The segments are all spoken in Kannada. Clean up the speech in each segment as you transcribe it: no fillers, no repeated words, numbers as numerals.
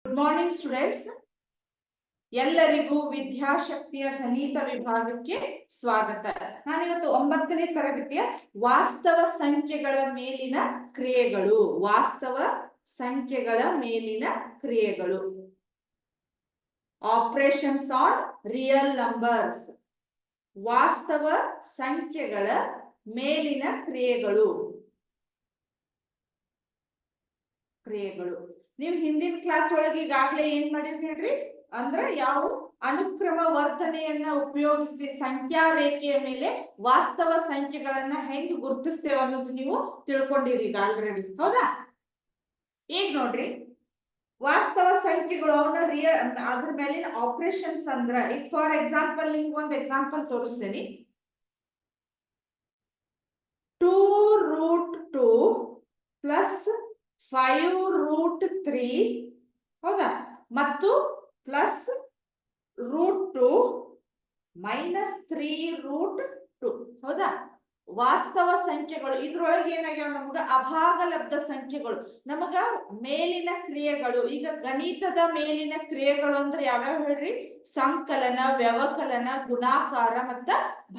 Good morning students. ಎಲ್ಲರಿಗೂ ವಿದ್ಯಾಶಕ್ತಿಯ ಗಣಿತ ವಿಭಾಗಕ್ಕೆ ಸ್ವಾಗತ. ನಾನಿವತ್ತು 9ನೇ ತರಗತಿಯ ವಾಸ್ತವ ಸಂಖ್ಯೆಗಳ ಮೇಲಿನ ಕ್ರಿಯೆಗಳು ಆಪರೇಷನ್ಸ್ ಆನ್ ರಿಯಲ್ ನಂಬರ್ಸ್, ವಾಸ್ತವ ಸಂಖ್ಯೆಗಳ ಮೇಲಿನ ಕ್ರಿಯೆಗಳು. ನೀವು ಹಿಂದಿನ ಕ್ಲಾಸ್ ಒಳಗೆ ಈಗಾಗಲೇ ಏನ್ ಮಾಡಿದ್ರಿ ಹೇಳ್ರಿ, ಅಂದ್ರೆ ಯಾವ ಅನುಕ್ರಮ ವರ್ಧನೆಯನ್ನ ಉಪಯೋಗಿಸಿ ಸಂಖ್ಯಾ ರೇಖೆಯ ಮೇಲೆ ವಾಸ್ತವ ಸಂಖ್ಯೆಗಳನ್ನ ಹೆಂಗ್ ಗುರುತಿಸ್ತೇವೆ ಅನ್ನೋದು ನೀವು ತಿಳ್ಕೊಂಡಿರಿ ಈಗ ಆಲ್ರೆಡಿ, ಹೌದಾ? ಈಗ ನೋಡ್ರಿ, ವಾಸ್ತವ ಸಂಖ್ಯೆಗಳು ಅವನ್ನ ಅದ್ರ ಮೇಲಿನ ಆಪರೇಷನ್ಸ್ ಅಂದ್ರ, ಈಗ ಫಾರ್ ಎಕ್ಸಾಂಪಲ್ ನಿಮ್ಗೆ ಒಂದು ಎಕ್ಸಾಂಪಲ್ ತೋರಿಸ್ತೇನೆ. 2√2 ಪ್ಲಸ್ 5√3 ಹೌದಾ, ಮತ್ತು ಪ್ಲಸ್ √2 ಮೈನಸ್ 3√2 ಹೌದಾ. ವಾಸ್ತವ ಸಂಖ್ಯೆಗಳು ಇದ್ರೊಳಗೆ ಏನಾಗ್ಯಾವ, ನಮಗ ಅಭಾಗಲಬ್ಧ ಸಂಖ್ಯೆಗಳು, ನಮಗ ಮೇಲಿನ ಕ್ರಿಯೆಗಳು. ಈಗ ಗಣಿತದ ಮೇಲಿನ ಕ್ರಿಯೆಗಳು ಅಂದ್ರೆ ಯಾವ್ಯಾವ ಹೇಳ್ರಿ? ಸಂಕಲನ, ವ್ಯವಕಲನ, ಗುಣಾಕಾರ ಮತ್ತ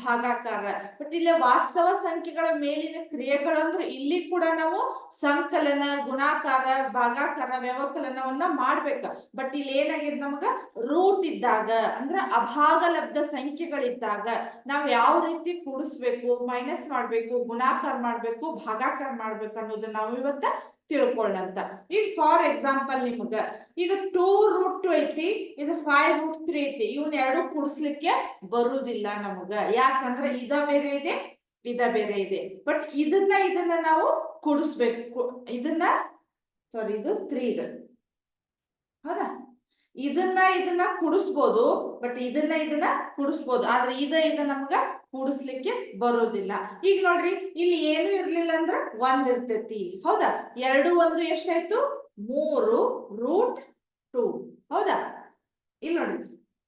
ಭಾಗಾಕಾರ. ಬಟ್ ಇಲ್ಲಿ ವಾಸ್ತವ ಸಂಖ್ಯೆಗಳ ಮೇಲಿನ ಕ್ರಿಯೆಗಳು ಅಂದ್ರೆ ಇಲ್ಲಿ ಕೂಡ ನಾವು ಸಂಕಲನ, ಗುಣಾಕಾರ, ಭಾಗಾಕಾರ, ವ್ಯವಕಲನವನ್ನ ಮಾಡ್ಬೇಕ. ಬಟ್ ಇಲ್ಲಿ ಏನಾಗಿದೆ, ನಮಗ ರೂಟ್ ಇದ್ದಾಗ ಅಂದ್ರ ಅಭಾಗಲಬ್ಧ ಸಂಖ್ಯೆಗಳಿದ್ದಾಗ ನಾವ್ ಯಾವ ರೀತಿ ಕೂಡಿಸ್ಬೇಕು, ಮೈನಸ್ ಮಾಡ್ಬೇಕು, ಗುಣಾಕಾರ ಮಾಡ್ಬೇಕು, ಭಾಗಾಕಾರ ಮಾಡ್ಬೇಕು ಅನ್ನೋದನ್ನ ನಾವು ಇವತ್ತ ತಿಳ್ಕೊಳ್ಳಂತ. ಈಗ ಫಾರ್ ಎಕ್ಸಾಂಪಲ್ ನಿಮ್ಗ ಈಗ 2√2 ಐತಿ, ಇದು 5√3 ಐತಿ. ಇವನ್ ಎರಡು ಕೂಡಿಸ್ಲಿಕ್ಕೆ ಬರುವುದಿಲ್ಲ ನಮಗ, ಯಾಕಂದ್ರೆ ಇದ ಬೇರೆ ಇದೆ, ಇದ ಬೇರೆ ಇದೆ. ಬಟ್ ಇದನ್ನ ನಾವು ಕೂಡಿಸ್ಬೇಕು. ಇದು 3 ಇದೆ ಹೌದಾ. ಇದನ್ನ ಕೂಡಿಸ್ಬೋದು, ಬಟ್ ಇದನ್ನ ಕೂಡಿಸ್ಬೋದು, ಆದ್ರೆ ಇದ ನಮ್ಗ ಕೂಡಿಸ್ಲಿಕ್ಕೆ ಬರೋದಿಲ್ಲ. ಈಗ ನೋಡ್ರಿ, ಇಲ್ಲಿ ಏನು ಇರ್ಲಿಲ್ಲ ಅಂದ್ರ 1 ಇರ್ತೈತಿ ಹೌದಾ. 2 1 ಎಷ್ಟಾಯ್ತು? 3√2 ಹೌದಾ. ಇಲ್ಲಿ ನೋಡ್ರಿ,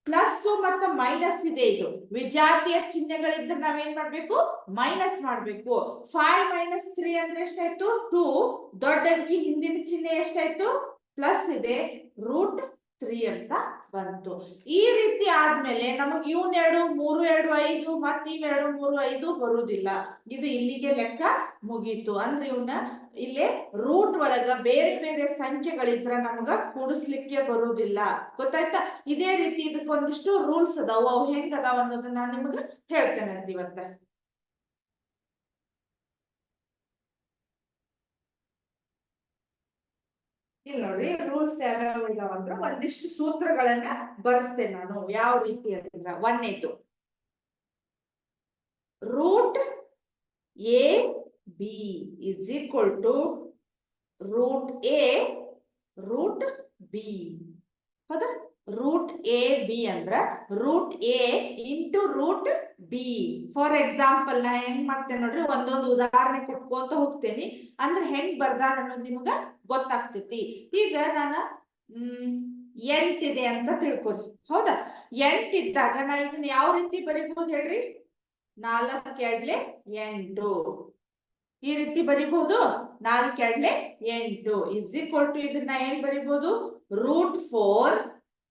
ಪ್ಲಸ್ ಮತ್ತು ಮೈನಸ್ ಇದೆ. ಇದು ವಿಜಾತಿಯ ಚಿಹ್ನೆಗಳಿದ್ರೆ ನಾವೇನ್ ಮಾಡ್ಬೇಕು? ಮೈನಸ್ ಮಾಡ್ಬೇಕು. 5 - 3 ಅಂದ್ರೆ ಎಷ್ಟಾಯ್ತು? 2. ದೊಡ್ಡ ಅಂಕಿ ಹಿಂದಿನ ಚಿಹ್ನೆ ಎಷ್ಟಾಯ್ತು? ಪ್ಲಸ್ ಇದೆ, √3 ಅಂತ ಬಂತು. ಈ ರೀತಿ ಆದ್ಮೇಲೆ ನಮಗ್ ಇವನ್ 2 3 2 5 ಮತ್ ಇವ್ 2 3 5 ಬರುವುದಿಲ್ಲ. ಇದು ಇಲ್ಲಿಗೆ ಲೆಕ್ಕ ಮುಗೀತು. ಅಂದ್ರೆ ಇವನ್ನ ಇಲ್ಲೇ ರೂಟ್ ಒಳಗ ಬೇರೆ ಬೇರೆ ಸಂಖ್ಯೆಗಳಿದ್ರ ನಮಗ ಕೂಡಿಸ್ಲಿಕ್ಕೆ ಬರುವುದಿಲ್ಲ. ಗೊತ್ತಾಯ್ತಾ? ಇದೇ ರೀತಿ ಇದಕ್ಕೊಂದಿಷ್ಟು ರೂಲ್ಸ್ ಅದಾವ. ಅವು ಹೆಂಗ್ ಅದಾವ ಅನ್ನೋದನ್ನ ನಾನು ನಿಮ್ಗ ಹೇಳ್ತೇನೆ ಅಂತ ಇವತ್ತ. ಇಲ್ಲಿ ನೋಡ್ರಿ, ರೂಲ್ಸ್ ಯಾವ್ಯಾವ ಇದಾವ ಅಂದ್ರೆ ಒಂದಿಷ್ಟು ಸೂತ್ರಗಳನ್ನ ಬರೆಸ್ತೇನೆ ನಾನು. ಯಾವ ರೀತಿ ಅಂತಂದ್ರ, 1ನೇದು root AB is equal to √A √B ಹೌದಾ. √AB ಅಂದ್ರ √A into √B. For example ನಾ ಹೆಂಗ್ ಮಾಡ್ತೇನೆ ನೋಡ್ರಿ, ಒಂದೊಂದು ಉದಾಹರಣೆ ಕೊಟ್ಕೊಂತ ಹೋಗ್ತೇನೆ. ಅಂದ್ರೆ ಹೆಂಗ್ ಬರ್ದಾರ ಅನ್ನೋದು ನಿಮ್ಗ ಗೊತ್ತಾಗ್ತೈತಿ. ಈಗ ನಾನು 8 ಇದೆ ಅಂತ ತಿಳ್ಕೊರಿ ಹೌದಾ. 8 ಇದ್ದಾಗ ನಾ ಇದನ್ನ ಯಾವ ರೀತಿ ಬರೀಬಹುದು ಹೇಳ್ರಿ? 4 2 8 ಈ ರೀತಿ ಬರೀಬಹುದು. 4 2 8 ಇಸ್ ಈಕ್ವಲ್ ಟು ಇದನ್ನ ಏನ್ ಬರೀಬಹುದು? √4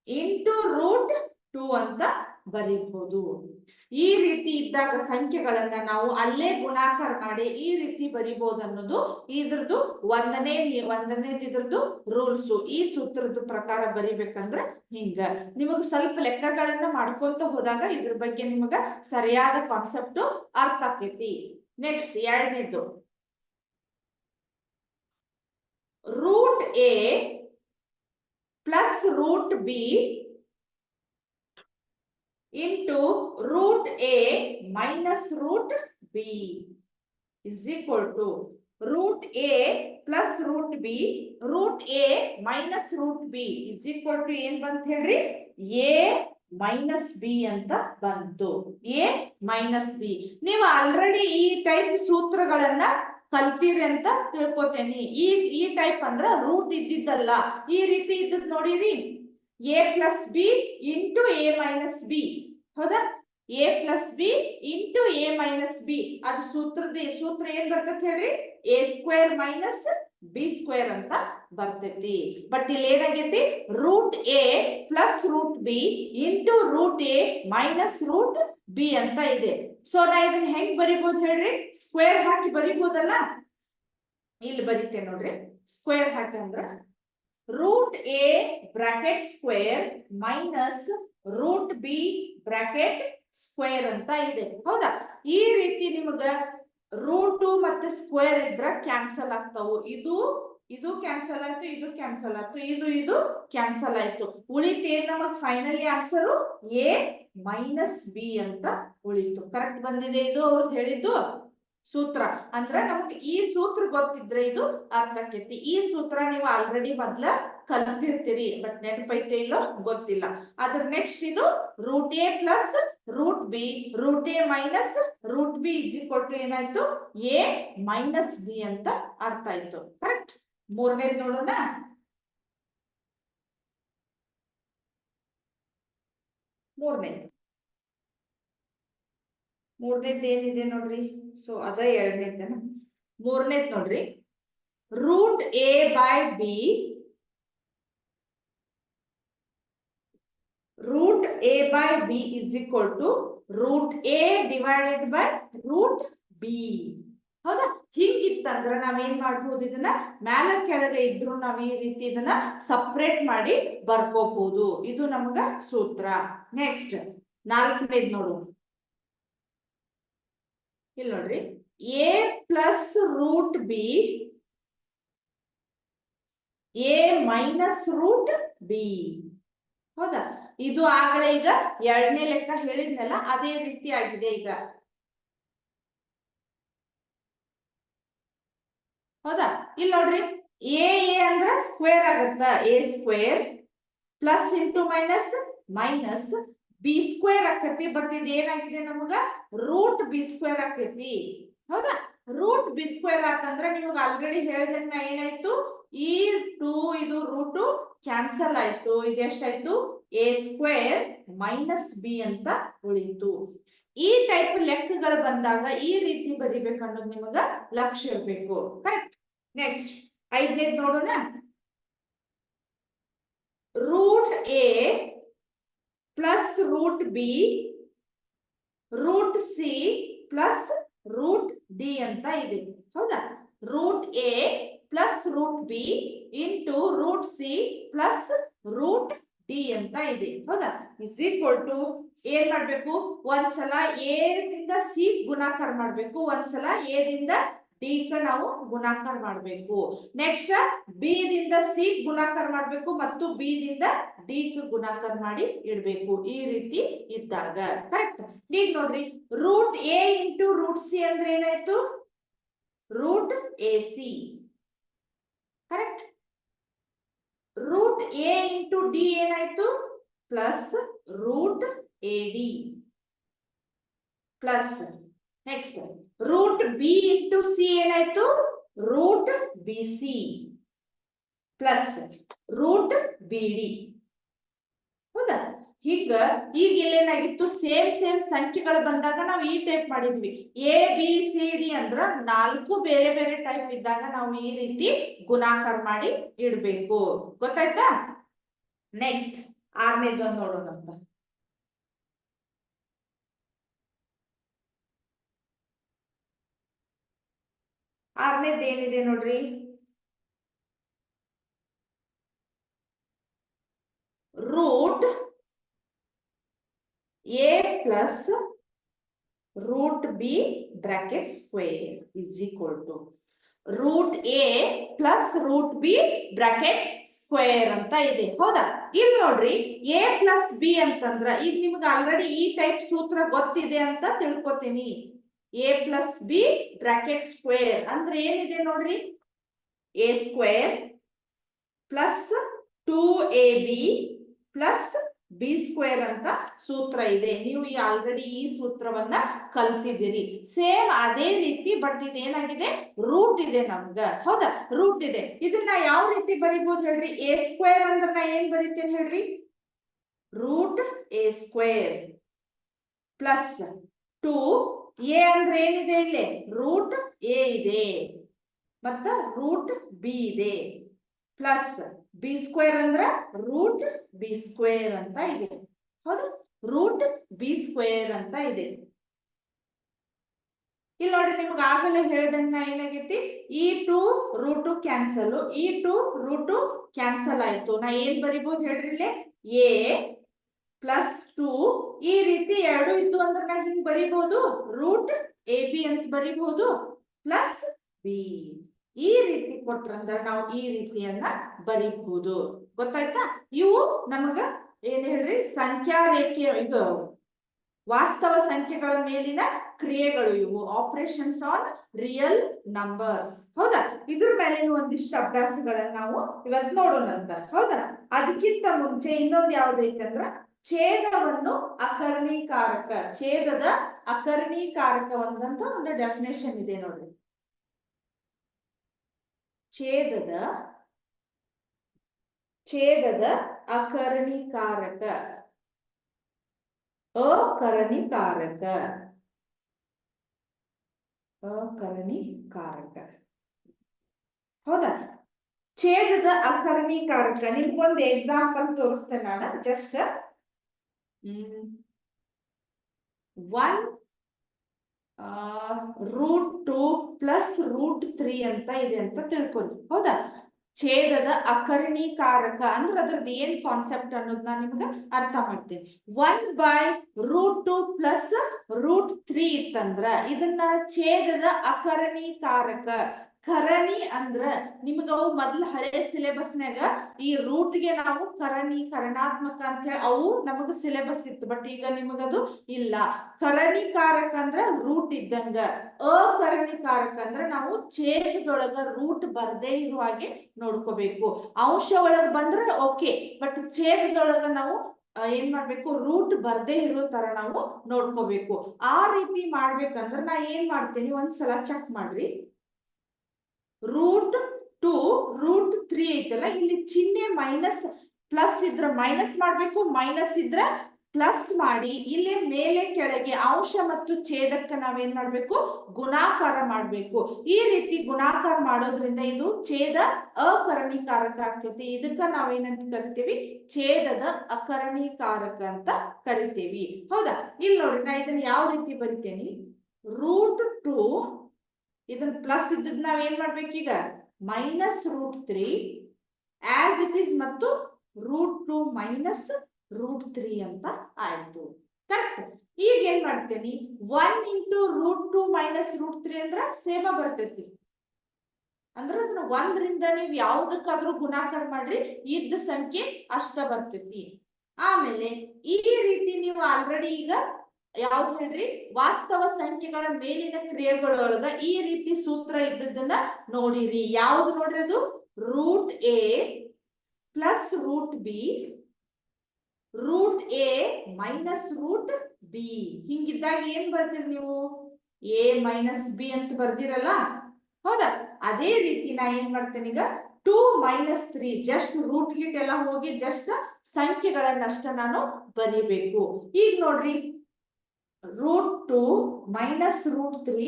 ಇಂಟು √2 ಅಂತ ಬರೀಬಹುದು. ಈ ರೀತಿ ಇದ್ದಾಗ ಸಂಖ್ಯೆಗಳನ್ನ ನಾವು ಅಲ್ಲೇ ಗುಣಾಕಾರ ಮಾಡಿ ಈ ರೀತಿ ಬರೀಬಹುದು ಅನ್ನೋದು ಇದ್ರದ್ದು ಒಂದನೇದಿದ್ರದ್ದು ರೂಲ್ಸ್. ಈ ಸೂತ್ರದ ಪ್ರಕಾರ ಬರಿಬೇಕಂದ್ರ ಹಿಂಗ. ನಿಮಗ್ ಸ್ವಲ್ಪ ಲೆಕ್ಕಗಳನ್ನ ಮಾಡ್ಕೊಂತ ಹೋದಾಗ ಇದ್ರ ಬಗ್ಗೆ ನಿಮಗ ಸರಿಯಾದ ಕಾನ್ಸೆಪ್ಟ್ ಅರ್ಥ ಆಕೈತಿ. ನೆಕ್ಸ್ಟ್ 2ನೇದು √A plus √B into √A minus √B is equal to √A plus √B √A minus √B is equal to ಏನ್ ಬಂತ ಹೇಳ್ರಿ? A ಮೈನಸ್ B ಅಂತ ಬಂತು. A minus B. ನೀವು ಆಲ್ರೆಡಿ ಈ ಟೈಪ್ ಸೂತ್ರಗಳನ್ನ ಕಲ್ತೀರಿ ಅಂತ ತಿಳ್ಕೊತೇನಿ. ಈ ಟೈಪ್ ಅಂದ್ರ ರೂಟ್ ಇದ್ದಿದ್ದಲ್ಲ, ಈ ರೀತಿ ಇದ್ದದ್ ನೋಡಿರಿ. A plus B into A minus B ಹೌದಾ. A plus B into A minus B. ಅದು ಸೂತ್ರ ಏನ್ ಬರ್ತದೆ ಹೇಳ್ರಿ? A² ಮೈನಸ್ ಬಿ ಸ್ಕ್ವೇರ್ ಅಂತ ಬರ್ತೈತಿ. ಬಟ್ ಇಲ್ಲಿ ಏನಾಗೈತಿ, root A plus root B into root A minus root B ಅಂತ ಇದೆ. ಸೊ ನಾ ಇದನ್ನ ಹೆಂಗ್ ಬರಿಬಹುದು ಹೇಳ್ರಿ, ಸ್ಕ್ವೇರ್ ಹಾಕಿ ಬರಿಬಹುದಲ್ಲ. ಇಲ್ಲಿ ಬರೀತೇನೆ ನೋಡ್ರಿ, ಸ್ಕ್ವೇರ್ ಹಾಕಂದ್ರ root A bracket square minus root B bracket square ಅಂತ ಇದೆ. ಹೌದಾ, ಈ ರೀತಿ ನಿಮಗ ರೂಟ್ ಮತ್ತೆ ಸ್ಕ್ವೇರ್ ಇದ್ರ ಕ್ಯಾನ್ಸಲ್ ಆಗ್ತಾವು. ಇದು ಇದು ಕ್ಯಾನ್ಸಲ್ ಆಯ್ತು, ಇದು ಕ್ಯಾನ್ಸಲ್ ಆಯ್ತು, ಇದು ಕ್ಯಾನ್ಸಲ್ ಆಯ್ತು. ಉಳಿತೇ ನಮಗ್ finally answer A minus B ಅಂತ ಉಳಿತು. ಕರೆಕ್ಟ್ ಬಂದಿದೆ ಇದು ಅವ್ರು ಹೇಳಿದ್ದು ಸೂತ್ರ. ಅಂದ್ರ ನಮಗೆ ಈ ಸೂತ್ರ ಗೊತ್ತಿದ್ರೆ ಇದು ಅರ್ಥಕ್ಕೈತಿ. ಈ ಸೂತ್ರ ನೀವು ಆಲ್ರೆಡಿ ಮೊದ್ಲ ಕಲ್ತಿರ್ತೀರಿ, ಬಟ್ ನೆನಪೈತೆ ಇಲ್ಲೋ ಗೊತ್ತಿಲ್ಲ. ಅದ್ರ ನೆಕ್ಸ್ಟ್ ಇದು root A plus root B, root A minus root B is ಏನಾಯ್ತು, ಎ ಮೈನಸ್ ಬಿ ಅಂತ ಅರ್ಥ ಆಯ್ತು. ಕರೆಕ್ಟ್. ಮೂರನೇದು ನೋಡೋಣ. ಮೂರನೇದು ಏನಿದೆ ನೋಡ್ರಿ, ಸೊ ಅದ ಎರಡನೇದ. ಮೂರನೇದ್ ನೋಡ್ರಿ, root A by B, root A by B is equal to root A divided by root B. ಹೌದಾ, ಹಿಂಗಿತ್ತಂದ್ರ ನಾವೇನ್ ಮಾಡ್ಬೋದು, ಇದನ್ನ ಮ್ಯಾಲ ಕೆಳಗೆ ಇದ್ರು ನಾವ್ ಈ ರೀತಿ ಇದನ್ನ ಸಪ್ರೇಟ್ ಮಾಡಿ ಬರ್ಕೋಬಹುದು. ಇದು ನಮಗ ಸೂತ್ರ. ನೆಕ್ಸ್ಟ್ ನಾಲ್ಕನೇದ್ ನೋಡು, ಇಲ್ಲಿ ನೋಡ್ರಿ, A plus root B A minus root B. ಹೌದಾ, ಇದು ಆಗಲೇ ಈಗ ಎರಡನೇ ಲೆಕ್ಕ ಹೇಳಿದ್ನಲ್ಲ, ಅದೇ ರೀತಿ ಆಗಿದೆ ಈಗ. ಹೌದಾ, ಇಲ್ಲಿ ನೋಡ್ರಿ, ಎ ಅಂದ್ರ ಸ್ಕ್ವೇರ್ ಆಗತ್ತ, A square plus into minus minus B square ಆಕತಿ. ಬಟ್ ಇದು ಏನಾಗಿದೆ ನಮಗ ರೂಟ್ ಬಿ ಸ್ಕ್ವೇರ್ ಆಕೈತಿ. ಹೌದಾ, ರೂಟ್ ಬಿ ಸ್ಕ್ವೇರ್ ಆತಂದ್ರ ನಿಮಗ ಆಲ್ರೆಡಿ ಹೇಳ್ದಂಗ ಏನಾಯ್ತು, ಈ ಟೂ ಇದು ರೂಟ್ ಕ್ಯಾನ್ಸಲ್ ಆಯ್ತು. ಇದೆಷ್ಟಾಯ್ತು, ಎ ಸ್ಕ್ವೇರ್ ಮೈನಸ್ ಬಿ ಅಂತ ಉಳಿತು. ಈ ಟೈಪ್ ಲೆಕ್ಕಗಳು ಬಂದಾಗ ಈ ರೀತಿ ಬರಿಬೇಕನ್ನೋದು ನಿಮಗ ಲಕ್ಷ್ಯ ಇರ್ಬೇಕು. ಕರೆಕ್ಟ್. ನೆಕ್ಸ್ಟ್ ಐದನೇದ್ ನೋಡೋಣ, root A plus root B root C plus root D ಅಂತ ಇದೆ. ಹೌದಾ, root A plus root B into root C plus root D ಅಂತ ಇದೆ. ಹೌದಾ, ಇಸ್ ಈಕ್ವಲ್ ಟು ಏನ್ ಮಾಡ್ಬೇಕು, ಒಂದ್ಸಲ ಎ ದಿಂದ ಸಿ ಗುಣಾಕಾರ ಮಾಡ್ಬೇಕು, ಒಂದ್ಸಲ ಎ ದಿಂದ ಡಿ ಕ ನಾವು ಗುಣಾಕಾರ ಮಾಡ್ಬೇಕು. ನೆಕ್ಸ್ಟ್ ಬಿ ದಿಂದ ಸಿ ಗುಣಾಕಾರ ಮಾಡ್ಬೇಕು ಮತ್ತು ಬಿ ದಿಂದ ಡಿ ಕ ಗುಣಾಕಾರ ಮಾಡಿ ಇಡ್ಬೇಕು. ಈ ರೀತಿ ಇದ್ದಾಗ ಕರೆಕ್ಟ್. ಈಗ ನೋಡ್ರಿ, root A into root C ಅಂದ್ರೆ ಏನಾಯ್ತು, root A C. Correct. Root A into D ಏನಾಯ್ತು, plus root A D plus. Next root B into C ಏನಾಯ್ತು, root B C plus root B D. ಹೌದಾ, ಈಗ ಇಲ್ಲೇನಾಗಿತ್ತು, ಸೇಮ್ ಸಂಖ್ಯೆಗಳು ಬಂದಾಗ ನಾವು ಈ ಟೈಪ್ ಮಾಡಿದ್ವಿ. ಎ ಬಿ ಸಿ ಡಿ ಅಂದ್ರ ನಾಲ್ಕು ಬೇರೆ ಬೇರೆ ಟೈಪ್ ಇದ್ದಾಗ ನಾವು ಈ ರೀತಿ ಗುಣಾಕಾರ ಮಾಡಿ ಇಡ್ಬೇಕು. ಗೊತ್ತಾಯ್ತಾ? ನೆಕ್ಸ್ಟ್ ಆರನೇದೊಂದು ನೋಡೋಣಂತ. ಆರನೇದು ಏನಿದೆ ನೋಡ್ರಿ, root A plus root B bracket square is equal to root A plus root B bracket square ಅಂತ ಇದೆ. ಹೌದಾ, ಇಲ್ಲಿ ನೋಡ್ರಿ, ಎ ಪ್ಲಸ್ ಬಿ ಅಂತಂದ್ರ ಈಗ ನಿಮ್ಗೆ ಆಲ್ರೆಡಿ ಈ ಟೈಪ್ ಸೂತ್ರ ಗೊತ್ತಿದೆ ಅಂತ ತಿಳ್ಕೊತೀನಿ. A plus B bracket square ಅಂದ್ರೆ ಏನಿದೆ ನೋಡ್ರಿ, A square plus 2ab plus B square ಅಂತ ಸೂತ್ರ ಇದೆ. ನೀವು ಆಲ್ರೆಡಿ ಈ ಸೂತ್ರವನ್ನ ಕಲ್ತಿದ್ದೀರಿ. ಸೇಮ್ ಅದೇ ರೀತಿ, ಬಟ್ ಇದೇನಾಗಿದೆ, ರೂಟ್ ಇದೆ ನಮ್ಗ. ಹೌದಾ, ರೂಟ್ ಇದೆ. ಇದನ್ನ ಯಾವ ರೀತಿ ಬರಿಬಹುದು ಹೇಳ್ರಿ, ಎ ಸ್ಕ್ವೇರ್ ಅಂದ್ರೆ ನಾ ಏನ್ ಬರಿತೇನೆ ಹೇಳ್ರಿ, root A square plus 2 A ಅಂದ್ರೆ ಏನಿದೆ ಇಲ್ಲಿ, ರೂಟ್ ಎ ಇದೆ ಮತ್ತ ರೂಟ್ ಬಿ ಇದೆ ಪ್ಲಸ್ ಬಿ ಸ್ಕ್ವೇರ್ ಅಂದ್ರ ರೂಟ್ ಬಿ ಸ್ಕ್ವೇರ್ ಅಂತ ಇದೆ. ಹೌದು, ರೂಟ್ ಬಿ ಸ್ಕ್ವೇರ್ ಅಂತ ಇದೆ. ಇಲ್ಲಿ ನೋಡಿ, ನಿಮ್ಗೆ ಆಗಲೇ ಹೇಳ್ದಂಗ ಏನಾಗೈತಿ, ಈ ಟು ರೂಟ್ ಕ್ಯಾನ್ಸಲ್, ಈ ಟು ರೂಟ್ ಕ್ಯಾನ್ಸಲ್ ಆಯ್ತು. ನಾ ಏನ್ ಬರಿಬಹುದು ಹೇಳ್ರಿ, ಇಲ್ಲಿ ಎ ಪ್ಲಸ್ 2 ಈ ರೀತಿ ಎರಡು ಇದ್ದು ಅಂದ್ರೆ ನಾ ಹಿಂಗ್ ಬರಿಬಹುದು, ರೂಟ್ ಎ ಬಿ ಅಂತ ಬರಿಬಹುದು ಪ್ಲಸ್ ಬಿ. ಈ ರೀತಿ ಕೊಟ್ರಂದ್ರ ನಾವು ಈ ರೀತಿಯನ್ನ ಬರಿಬಹುದು. ಗೊತ್ತಾಯ್ತಾ? ಇವು ನಮಗ ಏನ್ ಹೇಳ್ರಿ, ಸಂಖ್ಯಾ ರೇಖೆ, ಇದು ವಾಸ್ತವ ಸಂಖ್ಯೆಗಳ ಮೇಲಿನ ಕ್ರಿಯೆಗಳು, ಇವು ಆಪರೇಷನ್ಸ್ ಆನ್ ರಿಯಲ್ ನಂಬರ್ಸ್. ಹೌದಾ? ಇದ್ರ ಮೇಲಿನ ಒಂದಿಷ್ಟು ಅಭ್ಯಾಸಗಳನ್ನ ನಾವು ಇವತ್ತು ನೋಡೋಣಂತ. ಹೌದಾ? ಅದಕ್ಕಿಂತ ಮುಂಚೆ ಇನ್ನೊಂದು ಯಾವ್ದೈತೆ ಅಂದ್ರ ಛೇದವನ್ನು ಅಕರ್ಣೀಕಾರಕ. ಛೇದದ ಅಕರ್ಣೀಕಾರಕ ಒಂದಂತ ಒಂದು ಡೆಫಿನೇಷನ್ ಇದೆ ನೋಡ್ರಿ. ಛೇದದ ಅಕರ್ಣೀಕಾರಕ. ಅಕರ್ಣೀಕಾರಕ ಹೌದಾ? ಛೇದದ ಅಕರ್ಣೀಕಾರಕ ನಿಮ್ಗೊಂದು ಎಕ್ಸಾಂಪಲ್ ತೋರಿಸ್ತೇನೆ ನಾನು. ಜಸ್ಟ್ 1 √2 ಪ್ಲಸ್ √3 ಅಂತ ಇದೆ ಅಂತ ತಿಳ್ಕೊಳ್ಳಿ. ಹೌದಾ? ಛೇದದ ಅಕರ್ಣೀಕಾರಕ ಅಂದ್ರೆ ಅದ್ರದ್ದು ಏನ್ ಕಾನ್ಸೆಪ್ಟ್ ಅನ್ನೋದು ನಾನು ನಿಮ್ಗೆ ಅರ್ಥ ಮಾಡ್ತೀನಿ. 1/√2 ಪ್ಲಸ್ √3 ಇತ್ತಂದ್ರ ಇದನ್ನ ಛೇದದ ಅಕರ್ಣೀಕಾರಕ. ಕರಣಿ ಅಂದ್ರ ನಿಮ್ಗ ಅವು ಮೊದ್ಲು ಹಳೆ ಸಿಲೆಬಸ್ನಾಗ ಈ ರೂಟ್ಗೆ ನಾವು ಕರಣಾತ್ಮಕ ಅಂತ ಹೇಳಿ ಅವು ನಮಗ ಸಿಲೆಬಸ್ ಇತ್ತು. ಬಟ್ ಈಗ ನಿಮಗದು ಇಲ್ಲ. ಕರಣೀಕಾರಕ ಅಂದ್ರ ರೂಟ್ ಇದ್ದಂಗ. ಅಕರ್ಣೀಕಾರಕ ಅಂದ್ರ ನಾವು ಛೇದದೊಳಗ ರೂಟ್ ಬರ್ದೇ ಇರುವ ಹಾಗೆ ನೋಡ್ಕೋಬೇಕು. ಅಂಶ ಒಳಗ್ ಬಂದ್ರೆ ಓಕೆ, ಬಟ್ ಛೇದದೊಳಗ ನಾವು ಏನ್ ಮಾಡ್ಬೇಕು, ರೂಟ್ ಬರ್ದೇ ಇರೋ ತರ ನಾವು ನೋಡ್ಕೋಬೇಕು. ಆ ರೀತಿ ಮಾಡ್ಬೇಕಂದ್ರ ನಾ ಏನ್ ಮಾಡ್ತೇನೆ, ಒಂದ್ಸಲ ಚೆಕ್ ಮಾಡ್ರಿ. √2 √3 ಐತಲ್ಲ, ಇಲ್ಲಿ ಚಿಹ್ನೆ ಮೈನಸ್ ಪ್ಲಸ್ ಇದ್ರ ಮೈನಸ್ ಮಾಡ್ಬೇಕು, ಮೈನಸ್ ಇದ್ರ ಪ್ಲಸ್ ಮಾಡಿ ಇಲ್ಲಿ ಮೇಲೆ ಕೆಳಗೆ ಅಂಶ ಮತ್ತು ಛೇದಕ್ಕೆ ನಾವೇನ್ ಮಾಡ್ಬೇಕು, ಗುಣಾಕಾರ ಮಾಡ್ಬೇಕು. ಈ ರೀತಿ ಗುಣಾಕಾರ ಮಾಡೋದ್ರಿಂದ ಇದು ಛೇದ ಅಕರ್ಣೀಕಾರಕ ಆಗ್ತೈತಿ. ಇದಕ್ಕ ನಾವೇನಂತ ಕರಿತೀವಿ, ಛೇದದ ಅಕರ್ಣೀಕಾರಕ ಅಂತ ಕರಿತೀವಿ. ಹೌದಾ? ಇಲ್ಲಿ ನೋಡ್ರಿ, ನಾ ಇದನ್ನ ಯಾವ ರೀತಿ ಬರಿತೇನಿ, √2 ಇದನ್ನ ಪ್ಲಸ್ ಇದ್ದದ್ ನಾವ್ ಏನ್ ಮಾಡ್ಬೇಕೀಗ, ಮೈನಸ್ √3 ಆಸ್ ಇಟ್ ಈಸ್ ಮತ್ತು √2 ಮೈನಸ್ √3 ಅಂತ ಆಯ್ತು. ಕರೆಕ್ಟ್? ಈಗ ಏನ್ ಮಾಡ್ತೇನಿ, 1 ಇಂಟು √2 ಮೈನಸ್ √3 ಅಂದ್ರ ಸೇಮ ಬರ್ತೈತಿ. ಅಂದ್ರೆ ಅದನ್ನ 1ರಿಂದ ನೀವು ಯಾವ್ದಕ್ಕಾದ್ರೂ ಗುಣಾಕಾರ ಮಾಡ್ರಿ, ಇದ್ದ ಸಂಖ್ಯೆ ಅಷ್ಟ ಬರ್ತೈತಿ. ಆಮೇಲೆ ಈ ರೀತಿ ನೀವು ಆಲ್ರೆಡಿ ಈಗ ಯಾವ್ದು ಹೇಳ್ರಿ, ವಾಸ್ತವ ಸಂಖ್ಯೆಗಳ ಮೇಲಿನ ಕ್ರಿಯೆಗಳೊಳಗ ಈ ರೀತಿ ಸೂತ್ರ ಇದ್ದದನ್ನ ನೋಡಿರಿ. ಯಾವ್ದು ನೋಡ್ರಿ ಅದು, √a plus √b √a minus √b. ಹಿಂಗಿದ್ದಾಗ ಏನ್ ಬರ್ತೀರಿ ನೀವು, a ಮೈನಸ್ b ಅಂತ ಬರ್ದಿರಲ್ಲ. ಹೌದಾ? ಅದೇ ರೀತಿ ನಾ ಏನ್ ಮಾಡ್ತೇನೆ ಈಗ, 2 ಮೈನಸ್ 3 ಜಸ್ಟ್ ರೂಟ್ ಗಿಟ್ ಎಲ್ಲ ಹೋಗಿ ಜಸ್ಟ್ ಸಂಖ್ಯೆಗಳನ್ನಷ್ಟ ನಾನು ಬರಿಬೇಕು. ಈಗ ನೋಡ್ರಿ, √2 ಮೈನಸ್ √3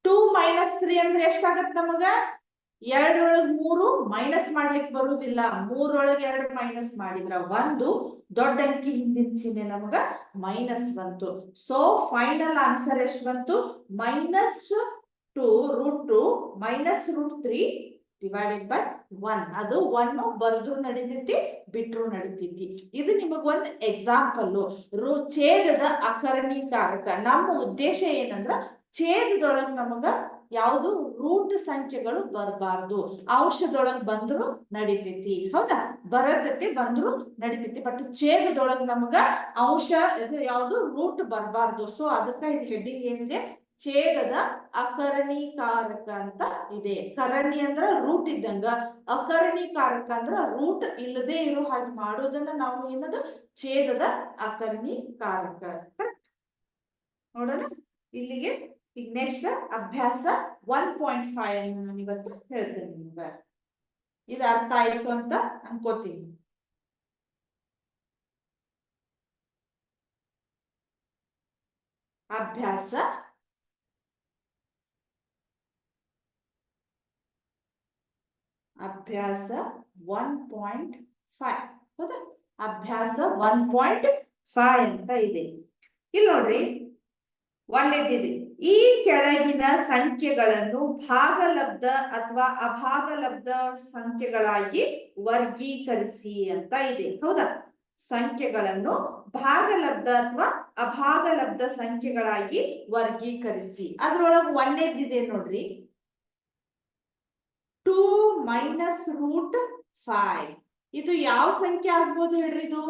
2 ಮೈನಸ್ 3 ಅಂದ್ರೆ ಎಷ್ಟಾಗತ್ತೆ ನಮಗ, 2 3 ಮೈನಸ್ ಮಾಡ್ಲಿಕ್ಕೆ ಬರುವುದಿಲ್ಲ. 3 2 ಮೈನಸ್ ಮಾಡಿದ್ರ 1 ದೊಡ್ಡ ಅಂಕಿ ಹಿಂದಿನ ಚಿಹ್ನೆ ನಮಗ ಮೈನಸ್ ಬಂತು. ಸೊ ಫೈನಲ್ ಆನ್ಸರ್ ಎಷ್ಟು ಬಂತು, -2 √2 ಮೈನಸ್ √3 ಡಿವೈಡೆಡ್ ಬೈ 1. ಅದು 1 ಬರೆದ್ರು ನಡೀತೈತಿ, ಬಿಟ್ರು ನಡೀತೈತಿ. ಇದು ನಿಮಗೊಂದು ಎಕ್ಸಾಂಪಲ್. ಛೇದದ ಅಕರ್ಣೀಕಾರಕ. ನಮ್ಮ ಉದ್ದೇಶ ಏನಂದ್ರ ಛೇದದೊಳಗ ನಮಗ ಯಾವುದು ರೂಟ್ ಸಂಖ್ಯೆಗಳು ಬರಬಾರ್ದು. ಅಂಶದೊಳಗ್ ಬಂದ್ರು ನಡಿತೈತಿ. ಹೌದಾ? ಬರತೈತಿ, ಬಂದ್ರು ನಡಿತೈತಿ. ಬಟ್ ಛೇದದೊಳಗ ನಮಗ ಅಂಶ ಇದು ಯಾವುದು ರೂಟ್ ಬರಬಾರ್ದು. ಸೊ ಅದಕ್ಕ ಇದು ಹೆಡ್ಡಿಂಗ್ ಏನಿದೆ, ಛೇದದ ಅಕರ್ಣೀಕಾರಕ ಅಂತ ಇದೆ. ಕರಣಿ ಅಂದ್ರ ರೂಟ್ ಇದ್ದಂಗ, ಅಕರ್ಣೀಕಾರಕ ಅಂದ್ರ ರೂಟ್ ಇಲ್ಲದೆ ಇರೋ ಹಾಗೆ ಮಾಡೋದನ್ನ ನಾವು ಏನದು, ಛೇದದ ಅಕರ್ಣೀಕಾರಕ. ನೋಡೋಣ ಇಲ್ಲಿಗೆ. ಈಗ ನೆಕ್ಸ್ಟ್ ಅಭ್ಯಾಸ 1.5 ನಾನು ಇವತ್ತು ಹೇಳ್ತೇನೆ ನಿಮ್ಗೆ. ಇದು ಅರ್ಥ ಆಯ್ತು ಅಂತ ಅನ್ಕೋತೀನಿ. ಅಭ್ಯಾಸ ಅಭ್ಯಾಸ 1.5 ಹೌದಾ, ಅಭ್ಯಾಸ 1.5 ಅಂತ ಇದೆ. ಇಲ್ಲಿ ನೋಡ್ರಿ, ಒಂದೇದಿದೆ, ಈ ಕೆಳಗಿನ ಸಂಖ್ಯೆಗಳನ್ನು ಭಾಗಲಬ್ಧ ಅಥವಾ ಅಭಾಗಲಬ್ಧ ಸಂಖ್ಯೆಗಳಾಗಿ ವರ್ಗೀಕರಿಸಿ ಅಂತ ಇದೆ. ಹೌದಾ, ಸಂಖ್ಯೆಗಳನ್ನು ಭಾಗಲಬ್ಧ ಅಥವಾ ಅಭಾಗಲಬ್ಧ ಸಂಖ್ಯೆಗಳಾಗಿ ವರ್ಗೀಕರಿಸಿ. ಅದ್ರೊಳಗೆ ಒಂದೇದಿದೆ ನೋಡ್ರಿ, 2 ಮೈನಸ್ ರೂಟ್ 5. ಇದು ಯಾವ ಸಂಖ್ಯೆ ಆಗ್ಬೋದು ಹೇಳ್ರಿ? ಇದು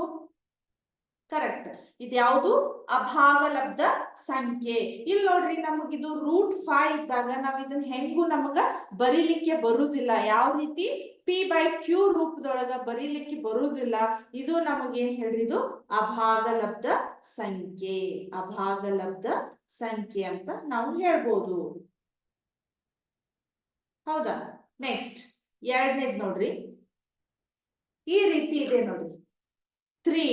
ಕರೆಕ್ಟ್, ಇದು ಯಾವುದು? ಅಭಾಗಲಬ್ಧ ಸಂಖ್ಯೆ. ಇಲ್ಲಿ ನೋಡ್ರಿ, ನಮಗಿದು ರೂಟ್ 5 ಇದ್ದಾಗ ನಾವ್ ಇದನ್ನ ಹೆಂಗೂ ನಮಗ ಬರೀಲಿಕ್ಕೆ ಬರುದಿಲ್ಲ. ಯಾವ ರೀತಿ? p/q ರೂಪದೊಳಗ ಬರೀಲಿಕ್ಕೆ ಬರುದಿಲ್ಲ. ಇದು ನಮಗೇನ್ ಹೇಳ್ರಿ? ಇದು ಅಭಾಗಲಬ್ಧ ಸಂಖ್ಯೆ, ಅಭಾಗಲಬ್ಧ ಸಂಖ್ಯೆ ಅಂತ ನಾವು ಹೇಳ್ಬೋದು. ಹೌದಾ? ನೆಕ್ಸ್ಟ್ ಎರಡನೇದ್ ನೋಡ್ರಿ, ಈ ರೀತಿ ಇದೆ ನೋಡ್ರಿ, 3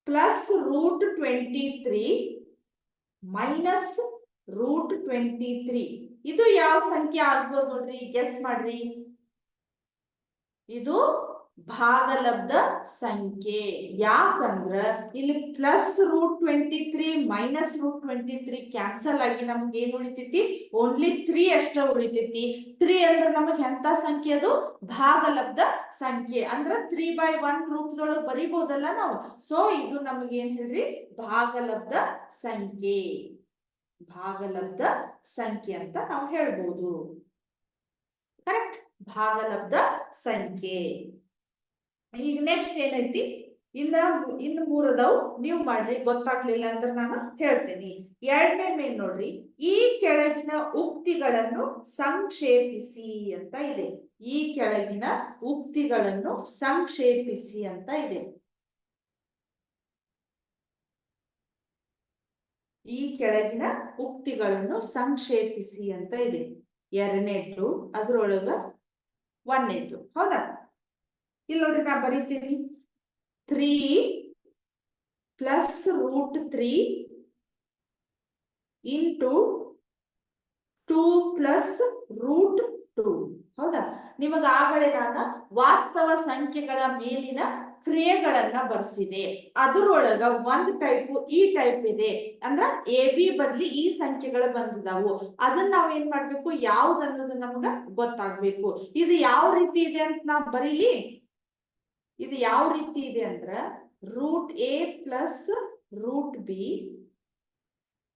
ಪ್ಲಸ್ ರೂಟ್ 23 ಮೈನಸ್ ರೂಟ್ 23. ಇದು ಯಾವ ಸಂಖ್ಯೆ ಆಗ್ಬೋದು ನೋಡ್ರಿ? ಗೆಸ್ ಮಾಡ್ರಿ. ಇದು ಭಾಗಲಬ್ಧ ಸಂಖ್ಯೆ. ಯಾಕಂದ್ರ ಇಲ್ಲಿ plus root 23 minus root 23 cancel ಆಗಿ ನಮ್ಗೆ ಏನ್ ಉಳಿತೈತಿ? ಓನ್ಲಿ 3 ಅಷ್ಟ ಉಳಿತೈತಿ. 3 ಅಂದ್ರೆ ನಮಗ್ ಎಂತ ಸಂಖ್ಯೆ? ಅದು ಭಾಗಲಬ್ಧ ಸಂಖ್ಯೆ. ಅಂದ್ರ 3/1 ರೂಪದೊಳಗೆ ಬರಿಬಹುದಲ್ಲ ನಾವು. ಸೊ ಇದು ನಮಗೆ ಏನ್ ಹೇಳ್ರಿ? ಭಾಗಲಬ್ಧ ಸಂಖ್ಯೆ, ಭಾಗಲಬ್ಧ ಸಂಖ್ಯೆ ಅಂತ ನಾವು ಹೇಳ್ಬೋದು. ಕರೆಕ್ಟ್, ಭಾಗಲಬ್ಧ ಸಂಖ್ಯೆ. ಈಗ ನೆಕ್ಸ್ಟ್ ಏನೈತಿ? ಇನ್ನು ಮೂರದವು ನೀವು ಮಾಡ್ರಿ, ಗೊತ್ತಾಗ್ಲಿಲ್ಲ ಅಂದ್ರೆ ನಾನು ಹೇಳ್ತೇನೆ. ಎರಡನೇ ಮೇಲ್ ನೋಡ್ರಿ, ಈ ಕೆಳಗಿನ ಉಕ್ತಿಗಳನ್ನು ಸಂಕ್ಷೇಪಿಸಿ ಅಂತ ಇದೆ. ಈ ಕೆಳಗಿನ ಉಕ್ತಿಗಳನ್ನು ಸಂಕ್ಷೇಪಿಸಿ ಅಂತ ಇದೆ. ಈ ಕೆಳಗಿನ ಉಕ್ತಿಗಳನ್ನು ಸಂಕ್ಷೇಪಿಸಿ ಅಂತ ಇದೆ. ಎರಡನೇದ್ದು, ಅದ್ರೊಳಗ ಒಂದೇದ್ದು. ಹೌದಾ? ಇಲ್ಲಿ ನೋಡ್ರಿ, ನಾ ಬರೀತೀನಿ, 3 plus root 3 into 2 plus root 2. ಹೌದಾ? ನಿಮಗ ಆಗಲೇ ನಾನು ವಾಸ್ತವ ಸಂಖ್ಯೆಗಳ ಮೇಲಿನ ಕ್ರಿಯೆಗಳನ್ನ ಬರ್ಸಿದೆ. ಅದರೊಳಗ ಒಂದು ಟೈಪ್ ಈ ಟೈಪ್ ಇದೆ. ಅಂದ್ರ ಎ ಬಿ ಬದ್ಲಿ ಈ ಸಂಖ್ಯೆಗಳು ಬಂದಿದಾವು. ಅದನ್ನ ನಾವ್ ಏನ್ ಮಾಡ್ಬೇಕು? ಯಾವ್ದು ಅನ್ನೋದು ನಮ್ಗ ಗೊತ್ತಾಗ್ಬೇಕು. ಇದು ಯಾವ ರೀತಿ ಇದೆ ಅಂತ ನಾವ್ ಬರೀಲಿ. ಇದು ಯಾವ ರೀತಿ ಇದೆ ಅಂದ್ರ root A plus root B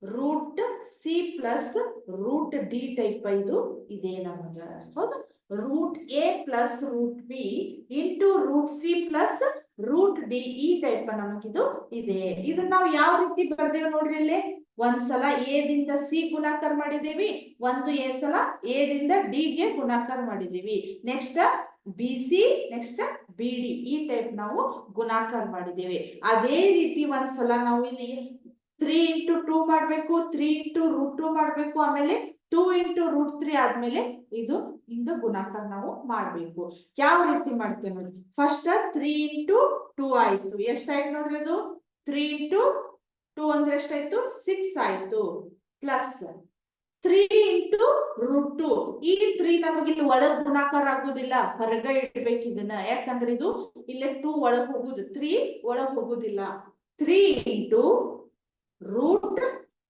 root C plus root D type ಇದು ಇದೆ ನಮಗ. ಹೌದಾ? Root A plus root B into root C plus root D, ಈ ಟೈಪ್ ನಮಗಿದು ಇದೆ. ಇದನ್ನ ನಾವು ಯಾವ ರೀತಿ ಬರ್ದೇವ್ ನೋಡ್ರಿ. ಇಲ್ಲಿ ಒಂದ್ಸಲ ಎ ದಿಂದ ಸಿ ಗುಣಾಕಾರ ಮಾಡಿದೇವಿ, ಒಂದು ಸಲ ಎ ದಿಂದ ಡಿ ಗೆ ಗುಣಾಕಾರ ಮಾಡಿದೀವಿ. Next B C, next B D, ಈ ಟೈಪ್ ನಾವು ಗುಣಾಕಾರ ಮಾಡಿದ್ದೇವೆ. ಅದೇ ರೀತಿ ಒಂದ್ಸಲ ನಾವು ಇಲ್ಲಿ 3 ಇಂಟು 2 ಮಾಡ್ಬೇಕು, 3 ಇಂಟು ರೂಟ್ 2 ಮಾಡ್ಬೇಕು, ಆಮೇಲೆ 2 ಇಂಟು ರೂಟ್ 3 ಆದ್ಮೇಲೆ ಇದು ಹಿಂಗ ಗುಣಾಕಾರ ನಾವು ಮಾಡ್ಬೇಕು. ಯಾವ ರೀತಿ ಮಾಡ್ತೇವೆ ನೋಡಿ. ಫಸ್ಟ್ 3 ಇಂಟು 2 ಆಯ್ತು. ಎಷ್ಟಾಯ್ತು ನೋಡ್ರಿ? ಅದು 3 ಇಂಟು 2 ಅಂದ್ರೆ ಎಷ್ಟಾಯ್ತು? 6 ಆಯ್ತು. Plus 3 into root 2. ಈ 3 ನಮಗೆ ಇಲ್ಲಿ ಒಳಗ್ ಗುಣಾಕಾರ ಆಗುದಿಲ್ಲ, ಹೊರಗ ಇಡ್ಬೇಕು ಇದನ್ನ. ಯಾಕಂದ್ರೆ ಇದು ಇಲ್ಲೇ 2 ಒಳಗ್ ಹೋಗುದು, 3 ಒಳಗ್ ಹೋಗುದಿಲ್ಲ. 3 ಇಂಟು ರೂಟ್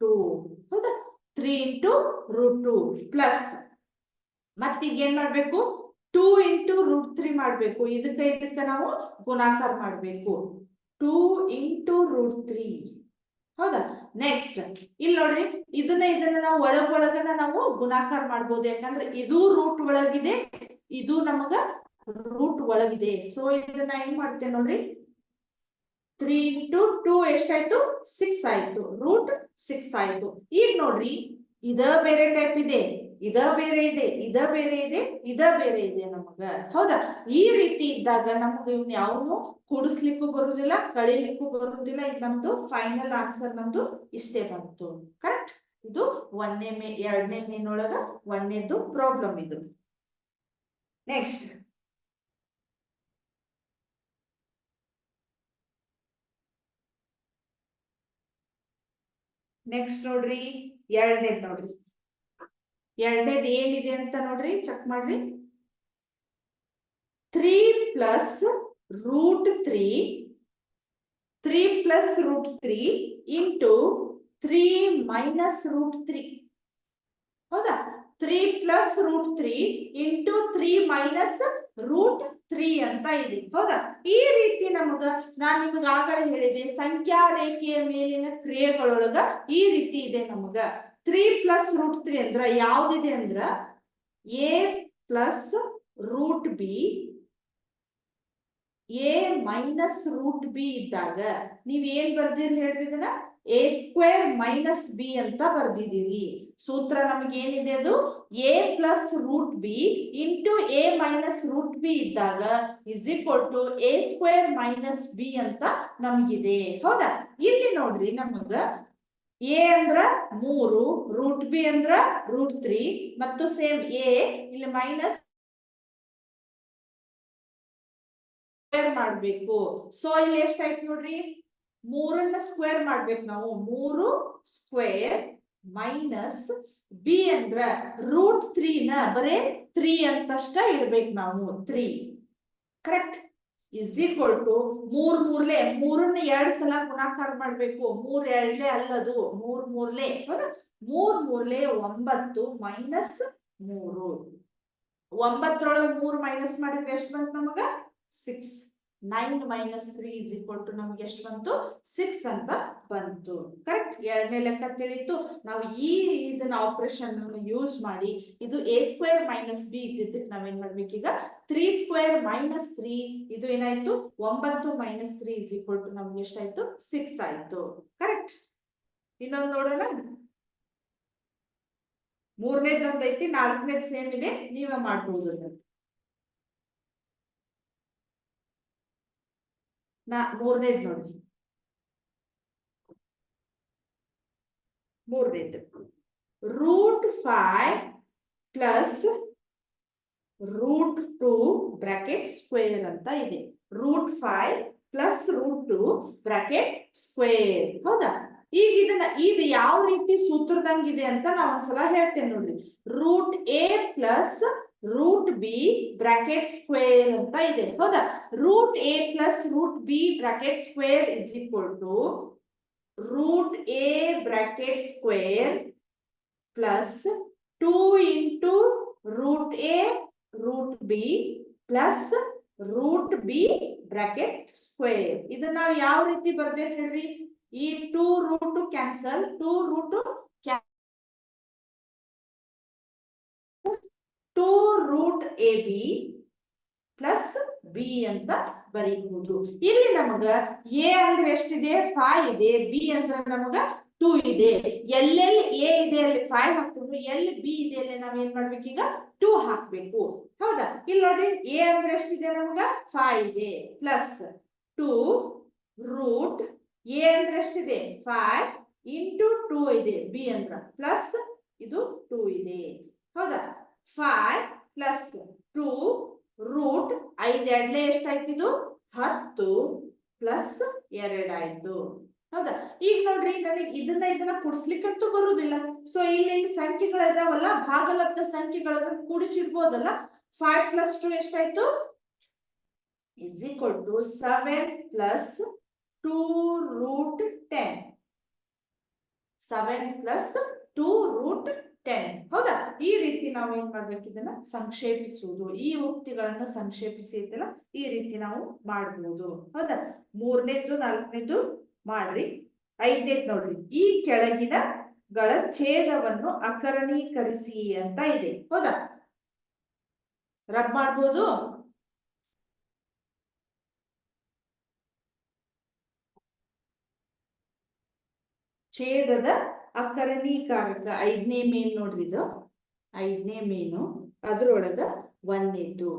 2. ಹೌದಾ? 3 ಇಂಟು ರೂಟ್ 2 ಪ್ಲಸ್ ಮತ್ತೀಗ ಏನ್ ಮಾಡ್ಬೇಕು? 2 ಇಂಟು ರೂಟ್ 3 ಮಾಡ್ಬೇಕು. ಇದಕ್ಕೆ ನಾವು ಗುಣಾಕಾರ ಮಾಡ್ಬೇಕು. 2 ಇಂಟು ರೂಟ್ 3. ಹೌದಾ? ನೆಕ್ಸ್ಟ್ ಇಲ್ಲಿ ನೋಡ್ರಿ, ಇದನ್ನ ನಾವು ಒಳಗನ ನಾವು ಗುಣಾಕಾರ ಮಾಡ್ಬೋದು. ಯಾಕಂದ್ರೆ ಇದು ರೂಟ್ ಒಳಗಿದೆ, ಇದು ನಮಗ ರೂಟ್ ಒಳಗಿದೆ. ಸೊ ಇದನ್ನ ಏನ್ ಮಾಡ್ತೇವೆ ನೋಡ್ರಿ, 3 ಇಂಟು 2 ಎಷ್ಟಾಯ್ತು? 6 ಆಯ್ತು. ರೂಟ್ 6 ಆಯ್ತು. ಈಗ ನೋಡ್ರಿ, ಇದ ಬೇರೆ ಟೈಪ್ ಇದೆ, ಇದ ಬೇರೆ ಇದೆ, ಇದ ಬೇರೆ ಇದೆ, ಇದ ಬೇರೆ ಇದೆ ನಮಗ. ಹೌದಾ? ಈ ರೀತಿ ಇದ್ದಾಗ ನಮ್ಗೆ ಇವ್ನ ಯಾವನು ಕೂಡಿಸ್ಲಿಕ್ಕೂ ಬರುದಿಲ್ಲ, ಕಳಿಲಿಕ್ಕೂ ಬರುದಿಲ್ಲ. ಇದು ನಮ್ದು ಫೈನಲ್ ಆನ್ಸರ್ ನಮ್ದು ಇಷ್ಟೇ ಬಂತು. ಕರೆಕ್ಟ್? ಇದು ಎರಡನೇ ಮೇನೊಳಗ ಒಂದೇದು ಪ್ರಾಬ್ಲಮ್ ಇದು. ನೆಕ್ಸ್ಟ್ ನೋಡ್ರಿ, ಎರಡನೇದ್ ನೋಡ್ರಿ. ಎರಡನೇದ್ ಏನಿದೆ ಅಂತ ನೋಡ್ರಿ, ಚೆಕ್ ಮಾಡ್ರಿ. 3 plus root 3 3 plus root 3 into 3 minus root 3. ಹೌದಾ? 3 plus root 3 into 3 minus root 3 ಅಂತ ಇದೆ. ಹೌದಾ? ಈ ರೀತಿ ನಾನು ನಿಮಗೆ ಆಗಲೇ ಹೇಳಿದೆ, ಸಂಖ್ಯಾ ರೇಖೆಯ ಮೇಲಿನ ಕ್ರಿಯೆಗಳೊಳಗ ಈ ರೀತಿ ಇದೆ. 3 plus root 3 ಅಂದ್ರ ಯಾವ್ದಿದೆ ಅಂದ್ರ a plus root b a minus root b ಇದ್ದಾಗ ನೀವ್ ಏನ್ ಬರ್ದಿರಿ ಹೇಳ್ರಿ, ಇದನ್ನ a square minus b ಅಂತ ಬರ್ದಿದ್ದೀರಿ. ಸೂತ್ರ ನಮಗೆ ಏನಿದೆ, ಅದು a plus root b into a minus root b ಇದ್ದಾಗ is equal to a square minus b ಅಂತ ನಮಗಿದೆ. ಹೌದಾ? ಇಲ್ಲಿ ನೋಡ್ರಿ, ನಮಗ a ಅಂದ್ರ 3, ರೂಟ್ b ಅಂದ್ರ ರೂಟ್ 3 ಮತ್ತು ಸೇಮ್ a ಇಲ್ಲಿ ಮೈನಸ್ ಸ್ಕ್ವೇರ್ ಮಾಡ್ಬೇಕು. ಸೊ ಇಲ್ಲಿ ಎಷ್ಟಾಯ್ತು ನೋಡ್ರಿ, 3ನ್ನ ಸ್ಕ್ವೇರ್ ಮಾಡ್ಬೇಕು ನಾವು. 3 ಸ್ಕ್ವೇರ್ ಮೈನಸ್ ಬಿ ಅಂದ್ರ ರೂಟ್ 3 ನ ಬರೇ 3 ಅಂತಷ್ಟ ಇಡ್ಬೇಕು ನಾವು. 3 ಕರೆಕ್ಟ್ ಇಸ್ ಈಕ್ವಲ್ ಟು 3 3ನ್ನ 2 ಸಲ ಗುಣಾಕಾರ ಮಾಡ್ಬೇಕು. 3 2 ಅಲ್ಲದು, 3 3 ಹೌದಾ? 3 3 9 ಮೈನಸ್ 3. 9ರೊಳಗೆ 3 ಮೈನಸ್ ಮಾಡಿದ್ರೆ ಎಷ್ಟು ಬಂತು ನಮಗ? 6. 9 minus 3 is equal to ನಮ್ಗೆ ಎಷ್ಟು ಬಂತು? 6 ಅಂತ ಬಂತು. ಕರೆಕ್ಟ್? ಎರಡನೇ ಲೆಕ್ಕ ತಿಳಿತು. ನಾವು ಈ ಇದನ್ನ ಆಪರೇಷನ್ ಯೂಸ್ ಮಾಡಿ ಇದು a ಸ್ಕ್ವೇರ್ ಮೈನಸ್ b ಇದ್ದಿದ್ದಕ್ಕೆ ನಾವೇನ್ ಮಾಡ್ಬೇಕೀಗ 3 ಸ್ಕ್ವೇರ್ ಮೈನಸ್ 3 ಇದು ಏನಾಯ್ತು? 9 ಮೈನಸ್ 3 is equal to ನಮ್ಗೆ ಎಷ್ಟಾಯ್ತು? 6 ಆಯ್ತು. ಕರೆಕ್ಟ್? ಇನ್ನೊಂದು ನೋಡೋಣ. ಮೂರನೇದೊಂದು ಐತಿ, ನಾಲ್ಕನೇದು ಸೇಮ್ ಇದೆ, ನೀವೇ ಮಾಡ್ಬೋದು. ಮೂರನೇದು ನೋಡಿ, ಮೂರನೇದು root 5 plus root 2 bracket square ಅಂತ ಇದೆ. Root 5 plus root 2 bracket square. ಹೌದಾ? ಈಗ ಇದು ಯಾವ ರೀತಿ ಸೂತ್ರದಂಗಿದೆ ಅಂತ ನಾವು ಒಂದ್ಸಲ ಹೇಳ್ತೇನೆ ನೋಡ್ರಿ. Root a plus root B bracket square ಅಂತ ಇದೆ. ಹೌದಾ? Root a plus root B bracket square is equal to root a bracket square plus 2 into root a root B plus root B bracket square. ಇದನ್ನ ನಾವು ಯಾವ ರೀತಿ ಬರ್ದೇವೆ ಹೇಳ್ರಿ? ಈ 2 root cancel, 2 root 2 root A B plus B ಅಂತ ಬರೀಬಹುದು. ಇಲ್ಲಿ ನಮಗ ಎ ಅಂದ್ರೆ ಎಷ್ಟಿದೆ? 5 ಇದೆ. ಬಿ ಅಂದ್ರೆ ನಮಗ 2 ಇದೆ. ಎಲ್ಲೆಲ್ಲಿ ಎ ಇದೆ ಅಲ್ಲಿ 5 ಹಾಕ್ಕೊಂಡು, ಎಲ್ಲಿ ಬಿ ಇದೆ ಅಲ್ಲಿ ನಾವ್ ಏನ್ ಮಾಡ್ಬೇಕೀಗ 2 ಹಾಕ್ಬೇಕು. ಹೌದಾ? ಇಲ್ಲಿ ನೋಡ್ರಿ, ಎ ಅಂದ್ರೆ ಎಷ್ಟಿದೆ? ನಮಗ 5 ಇದೆ. ಪ್ಲಸ್ 2 ರೂಟ್ ಎ ಅಂದ್ರೆ ಎಷ್ಟಿದೆ? 5 ಇಂಟು 2 ಇದೆ. ಬಿ ಅಂದ್ರ ಪ್ಲಸ್ ಇದು 2 ಇದೆ. ಹೌದಾ? 5 ಪ್ಲಸ್ 2 ರೂಟ್ 5 ಎರಡ್ಲೆ ಎಷ್ಟಾಯ್ತು? ಇದು 10 ಪ್ಲಸ್ 2 ಆಯ್ತು. ಹೌದಾ? ಈಗ ನೋಡ್ರಿ, ನನಗೆ ಇದನ್ನ ಕೂಡಿಸ್ಲಿಕ್ಕಂತೂ ಬರುವುದಿಲ್ಲ. ಸೊ ಇಲ್ಲಿ ಸಂಖ್ಯೆಗಳು ಇದಾವಲ್ಲ, ಭಾಗಲಬ್ಧ ಸಂಖ್ಯೆಗಳನ್ನ ಕೂಡಿಸಿಡ್ಬೋದಲ್ಲ. 5 ಪ್ಲಸ್ 2 ಎಷ್ಟಾಯ್ತು? Is equal to 7 plus 2 root 10. 7 plus 2 root 10. ಹೌದಾ? ಈ ರೀತಿ ನಾವು ಏನ್ ಮಾಡ್ಬೇಕು? ಇದನ್ನ ಸಂಕ್ಷೇಪಿಸುವುದು. ಈ ಉಕ್ತಿಗಳನ್ನು ಸಂಕ್ಷೇಪಿಸಿ ಐತಲ್ಲ, ಈ ರೀತಿ ನಾವು ಮಾಡಬಹುದು. ಹೌದಾ? ಮೂರನೇದ್ದು ನಾಲ್ಕನೇದ್ದು ಮಾಡ್ರಿ. ಐದನೇದ್ ನೋಡ್ರಿ, ಈ ಕೆಳಗಿನ ಗಳ ಛೇದವನ್ನು ಅಕರಣೀಕರಿಸಿ ಅಂತ ಇದೆ. ಹೌದಾ? ರಬ್ ಮಾಡ್ಬೋದು. ಛೇದದ ಅಕರಣೀಕಾರಕ 5ನೇ ಮೇನ್ ನೋಡ್ರಿ, ಇದು 5ನೇ ಮೇನು. ಅದ್ರೊಳಗ 1ನೇದ್ದು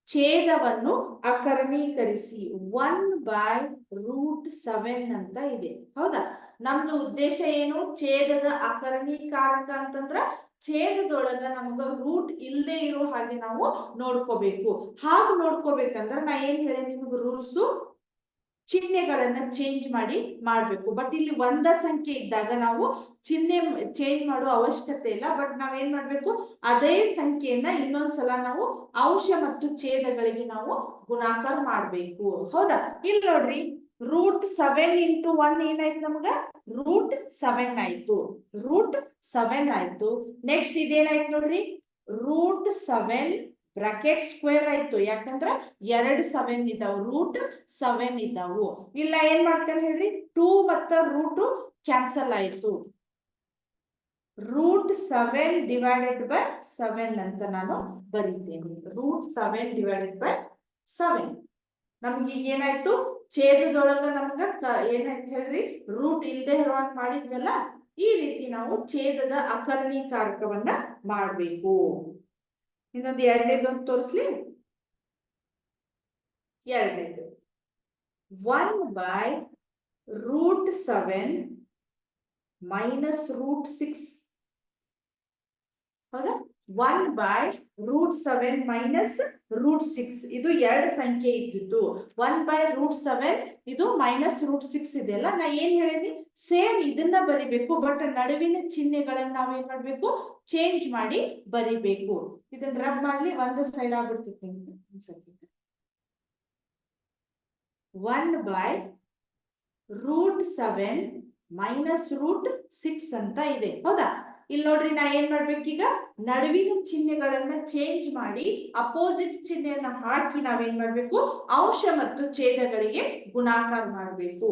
ಛೇದವನ್ನು ಅಕರಣೀಕರಿಸಿ 1/√7 ಅಂತ ಇದೆ. ಹೌದಾ? ನಮ್ದು ಉದ್ದೇಶ ಏನು? ಛೇದದ ಅಕರಣೀಕಾರಕ ಅಂತಂದ್ರ ಛೇದದೊಳಗ ನಮಗ ರೂಟ್ ಇಲ್ಲದೆ ಇರೋ ಹಾಗೆ ನಾವು ನೋಡ್ಕೋಬೇಕು. ಹಾಗೆ ನೋಡ್ಕೋಬೇಕಂದ್ರ ನಾ ಏನ್ ಹೇಳಿ ನಿಮ್ಗೆ ರೂಲ್ಸು? ಚಿಹ್ನೆಗಳನ್ನ ಚೇಂಜ್ ಮಾಡ್ಬೇಕು. ಬಟ್ ಇಲ್ಲಿ ಒಂದ ಸಂಖ್ಯೆ ಇದ್ದಾಗ ನಾವು ಚಿಹ್ನೆ ಚೇಂಜ್ ಮಾಡುವ ಅವಶ್ಯಕತೆ ಇಲ್ಲ. ಬಟ್ ನಾವೇನ್ ಮಾಡ್ಬೇಕು, ಅದೇ ಸಂಖ್ಯೆಯನ್ನ ಇನ್ನೊಂದ್ಸಲ ನಾವು ಅಂಶ ಮತ್ತು ಛೇದಗಳಿಗೆ ನಾವು ಗುಣಾಕಾರ ಮಾಡ್ಬೇಕು. ಹೌದಾ? ಇಲ್ಲಿ ನೋಡ್ರಿ, √7 × 1 ಏನಾಯ್ತು ನಮ್ಗ? √7 ಆಯ್ತು. √7 ಆಯ್ತು. ನೆಕ್ಸ್ಟ್ ಇದೇನಾಯ್ತು ನೋಡ್ರಿ, √7 ಬ್ರಾಕೆಟ್ ಸ್ಕ್ವೇರ್ ಆಯ್ತು. ಯಾಕಂದ್ರ 2 7 ಇದಾವು, √7 ಇದ್ದಾವು. ಇಲ್ಲ ಏನ್ ಮಾಡ್ತೇನೆ ಹೇಳ್ರಿ, 2 ಮತ್ತ ರೂಟ್ ಕ್ಯಾನ್ಸಲ್ ಆಯ್ತು. √7 ಡಿವೈಡೆಡ್ ಬೈ 7 ಅಂತ ನಾನು ಬರೀತೇನೆ. √7 / 7. ನಮ್ಗೆ ಈಗ ಏನಾಯ್ತು, ಛೇದದೊಳಗ ನಮ್ಗ ಏನಾಯ್ತು ಹೇಳ್ರಿ, ರೂಟ್ ಇಲ್ಲದೆ ಇರುವಂಗ್ ಮಾಡಿದ್ವಲ್ಲ, ಈ ರೀತಿ ನಾವು ಛೇದದ ಅಕರ್ಣೀಕಾರಕವನ್ನ ಮಾಡ್ಬೇಕು. ಇನ್ನೊಂದು ಎರಡನೇದೊಂದು ತೋರಿಸ್ಲಿ. ಎರಡನೇದು 1/√7 - √6. ಹೌದಾ? 1/√7 - √6. ಇದು ಎರಡು ಸಂಖ್ಯೆ ಇದ್ದಿತ್ತು. 1/√7 ಇದು -√6 ಇದೆಯಲ್ಲ, ನಾ ಏನ್ ಹೇಳಿದ್ನಿ, ಸೇಮ್ ಇದನ್ನ ಬರಿಬೇಕು. ಬಟ್ ನಡುವಿನ ಚಿಹ್ನೆಗಳನ್ನ ನಾವೇನ್ ಮಾಡ್ಬೇಕು, ಚೇಂಜ್ ಮಾಡಿ ಬರಿಬೇಕು. ಇದನ್ನ ರಬ್ ಮಾಡ್ಲಿ, ಒಂದು ಸೈಡ್ ಆಗ್ಬಿಡ್ತಿತ್ತು. 1/√7 - √6 ಅಂತ ಇದೆ. ಹೌದಾ? ಇಲ್ಲಿ ನೋಡ್ರಿ, ನಾ ಏನ್ ಮಾಡ್ಬೇಕೀಗ, ನಡುವಿನ ಚಿಹ್ನೆಗಳನ್ನ ಚೇಂಜ್ ಮಾಡಿ ಅಪೋಸಿಟ್ ಚಿಹ್ನೆಯನ್ನ ಹಾಕಿ ನಾವೇನ್ ಮಾಡ್ಬೇಕು, ಅಂಶ ಮತ್ತು ಛೇದಗಳಿಗೆ ಗುಣಾಕಾರ ಮಾಡ್ಬೇಕು.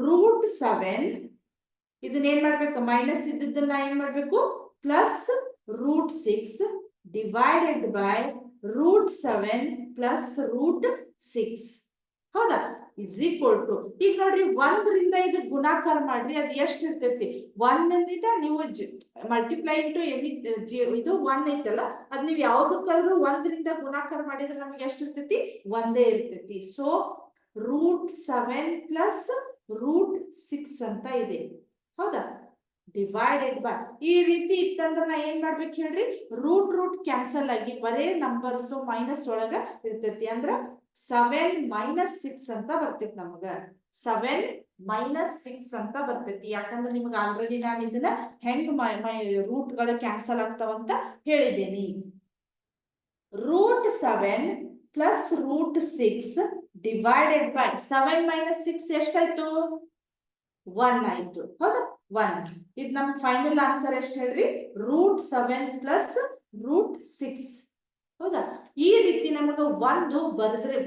√7 ಇದನ್ನೇನ್ ಮಾಡ್ಬೇಕು, ಮೈನಸ್ ಇದ್ದದನ್ನ ಏನ್ ಮಾಡ್ಬೇಕು, +√6 ಡಿವೈಡೆಡ್ ಬೈ √7 +√6. ಹೌದಾ? ಇಸ್ ಈಕ್ವಲ್ ಟು, ಈಗ ನೋಡ್ರಿ, 1 ರಿಂದ ಇದು ಗುಣಾಕಾರ ಮಾಡ್ರಿ, ಅದು ಎಷ್ಟು ಇರ್ತೈತಿ, 1 ಇಂದ ನೀವು ಮಲ್ಟಿಪ್ಲೈ ಇಂಟು ಇದು 1 ಐತಲ್ಲ, ಅದ್ ನೀವು ಯಾವ್ದಕ್ಕಾದ್ರೂ 1 ರಿಂದ ಗುಣಾಕಾರ ಮಾಡಿದ್ರೆ ನಮ್ಗೆ ಎಷ್ಟು ಇರ್ತೈತಿ, ಒಂದೇ ಇರ್ತೈತಿ. ಸೊ √7 +√6 ಅಂತ ಇದೆ. ಹೌದಾ? ಡಿವೈಡೆಡ್ ಬೈ, ಈ ರೀತಿ ಇತ್ತಂದ್ರೆ ನಾ ಏನ್ ಮಾಡ್ಬೇಕು ಹೇಳ್ರಿ, ರೂಟ್ ಕ್ಯಾನ್ಸಲ್ ಆಗಿ ಬರೇ ನಂಬರ್ಸ್ ಮೈನಸ್ ಒಳಗ ಇರ್ತೈತಿ. ಅಂದ್ರ 7 - 6 ಅಂತ ಬರ್ತೈತಿ ನಮಗ. 7 - 6 ಅಂತ ಬರ್ತೈತಿ. ಯಾಕಂದ್ರೆ ನಿಮ್ಗೆ ಆಲ್ರೆಡಿ ನಾನು ಇದನ್ನ ಹೆಂಗ್ ರೂಟ್ ಗಳು ಕ್ಯಾನ್ಸಲ್ ಆಗ್ತಾವಂತ ಹೇಳಿದ್ದೇನೆ. √7 +√6 ಡಿವೈಡೆಡ್ ಬೈ 7 - 6 ಎಷ್ಟಾಯ್ತು, 1 ಆಯ್ತು. ಹೌದಾ? 1. ಇದು ನಮ್ ಫೈನಲ್ ಆನ್ಸರ್ ಎಷ್ಟು ಹೇಳ್ರಿ, √7 +√6. ಹೌದಾ? ಈ ರೀತಿ ನಮಗ ಒಂದು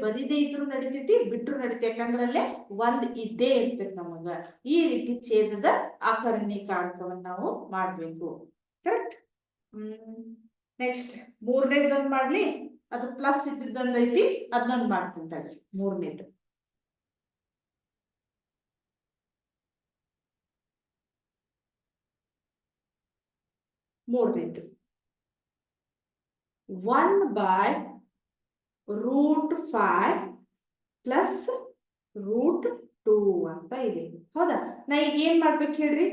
ಬರಿದೇ ಇದ್ರು ನಡಿತೈತಿ, ಬಿಟ್ರು ನಡಿತೈತಿ. ಯಾಕಂದ್ರೆ ಅಲ್ಲೇ 1 ಇದ್ದೇ ಇರ್ತೈತಿ ನಮಗ. ಈ ರೀತಿ ಛೇದದ ಆಕರ್ಣೀಕಾರಕವನ್ನ ನಾವು ಮಾಡ್ಬೇಕು. ಕರೆಕ್ಟ್? ನೆಕ್ಸ್ಟ್ ಮೂರನೇದೊಂದು ಮಾಡ್ಲಿ, ಅದು ಪ್ಲಸ್ ಇದ್ದಿದ್ದೊಂದು ಐತಿ, ಅದನ್ನೊಂದು ಮಾಡ್ತೀನಿ. ಮೂರನೇದು ಮೂರನೇದು 1/√5 +√2 ಅಂತ ಇದೆ. ಹೌದಾ? ನಾ ಈಗ ಏನ್ ಮಾಡ್ಬೇಕು ಹೇಳ್ರಿ,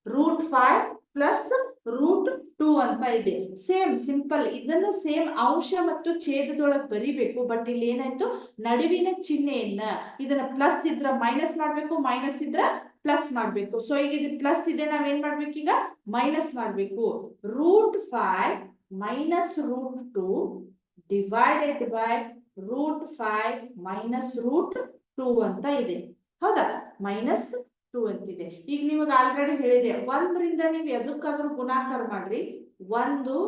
√5 +√2 ಅಂತ ಇದೆ. ಸೇಮ್ ಸಿಂಪಲ್, ಇದನ್ನ ಸೇಮ್ ಅಂಶ ಮತ್ತು ಛೇದದೊಳಗೆ ಬರಿಬೇಕು. ಬಟ್ ಇಲ್ಲಿ ಏನಾಯ್ತು, ನಡುವಿನ ಚಿಹ್ನೆಯನ್ನ ಇದನ್ನ ಪ್ಲಸ್ ಇದ್ರ ಮೈನಸ್ ಮಾಡ್ಬೇಕು, ಮೈನಸ್ ಇದ್ರ ಪ್ಲಸ್ ಮಾಡ್ಬೇಕು. ಸೊ ಈಗ ಇದು ಪ್ಲಸ್ ಇದೆ, ನಾವೇನ್ ಮಾಡ್ಬೇಕು, ಈಗ ಮೈನಸ್ ಮಾಡ್ಬೇಕು. √5 - √2 ಡಿವೈಡೆಡ್ ಬೈ √5 - √2 ಅಂತ ಇದೆ. ಹೌದಾ? -2 ಅಂತಿದೆ. ಈಗ ನಿಮಗೆ ಆಲ್ರೆಡಿ ಹೇಳಿದೆ, 1 ರಿಂದ ನೀವು ಎದಕ್ಕಾದ್ರೂ ಗುಣಾಕಾರ ಮಾಡ್ರಿ, 1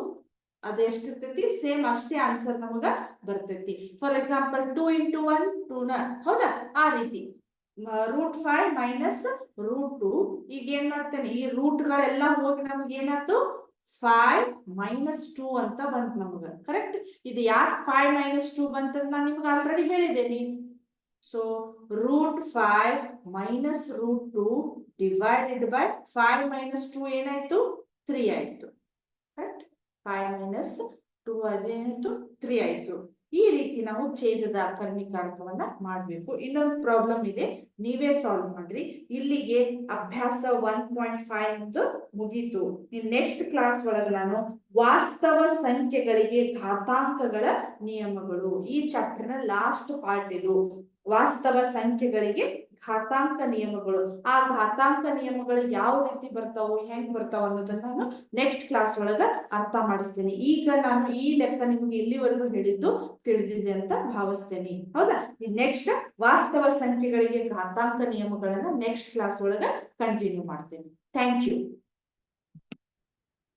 ಅದೆಷ್ಟಿರ್ತೈತಿ, ಸೇಮ್ ಅಷ್ಟೇ ಆನ್ಸರ್ ನಮಗ ಬರ್ತೈತಿ. For example 2 × 1 2ನ. ಹೌದಾ? ಆ ರೀತಿ √5 - √2. ಈಗ ಏನ್ ಮಾಡ್ತೇನೆ, ಈ ರೂಟ್ಗಳೆಲ್ಲ ಹೋಗಿ ನಮ್ಗೆ ಏನಾಯ್ತು, 5 - 2 ಅಂತ ಬಂತು ನಮಗ. ಕರೆಕ್ಟ್? ಇದು ಯಾಕೆ 5 - 2 ಬಂತಂತ ನಾನು ನಿಮ್ಗೆ ಆಲ್ರೆಡಿ ಹೇಳಿದ್ದೇನೆ. ಸೊ √5 - √2 ಡಿವೈಡೆಡ್ ಬೈ 5 - 2 ಏನಾಯ್ತು, 3 ಆಯ್ತು. ಕರೆಕ್ಟ್? 5 - 2 ಅದೇನಾಯ್ತು, 3 ಆಯ್ತು. ಈ ರೀತಿ ನಾವು ಛೇದದ ಆಕರ್ಣೀಕಾರಕವನ್ನ ಮಾಡ್ಬೇಕು. ಇನ್ನೊಂದು ಪ್ರಾಬ್ಲಮ್ ಇದೆ, ನೀವೇ ಸಾಲ್ವ್ ಮಾಡ್ರಿ. ಇಲ್ಲಿಗೆ ಅಭ್ಯಾಸ 1.5 ಅಂತ ಮುಗೀತು. ನೆಕ್ಸ್ಟ್ ಕ್ಲಾಸ್ ಒಳಗೆ ನಾನು ವಾಸ್ತವ ಸಂಖ್ಯೆಗಳಿಗೆ ಘಾತಾಂಕಗಳ ನಿಯಮಗಳು, ಈ ಚಾಪ್ಟರ್ ನ ಲಾಸ್ಟ್ ಪಾರ್ಟ್ ಇದು. ವಾಸ್ತವ ಸಂಖ್ಯೆಗಳಿಗೆ ಘಾತಾಂಕ ನಿಯಮಗಳು. ಆ ಘಾತಾಂಕ ನಿಯಮಗಳು ಯಾವ ರೀತಿ ಬರ್ತಾವು, ಹೆಂಗ್ ಬರ್ತಾವ ಅನ್ನೋದನ್ನ ನಾನು ನೆಕ್ಸ್ಟ್ ಕ್ಲಾಸ್ ಒಳಗ ಅರ್ಥ ಮಾಡಿಸ್ತೀನಿ. ಈಗ ನಾನು ಈ ಲೆಕ್ಕ ನಿಮ್ಗೆ ಇಲ್ಲಿವರೆಗೂ ಹೇಳಿದ್ದು ತಿಳಿದಿದೆ ಅಂತ ಭಾವಿಸ್ತೇನೆ. ಹೌದಾ? ನೆಕ್ಸ್ಟ್ ವಾಸ್ತವ ಸಂಖ್ಯೆಗಳಿಗೆ ಘಾತಾಂಕ ನಿಯಮಗಳನ್ನ ನೆಕ್ಸ್ಟ್ ಕ್ಲಾಸ್ ಒಳಗ ಕಂಟಿನ್ಯೂ ಮಾಡ್ತೀನಿ. Thank you.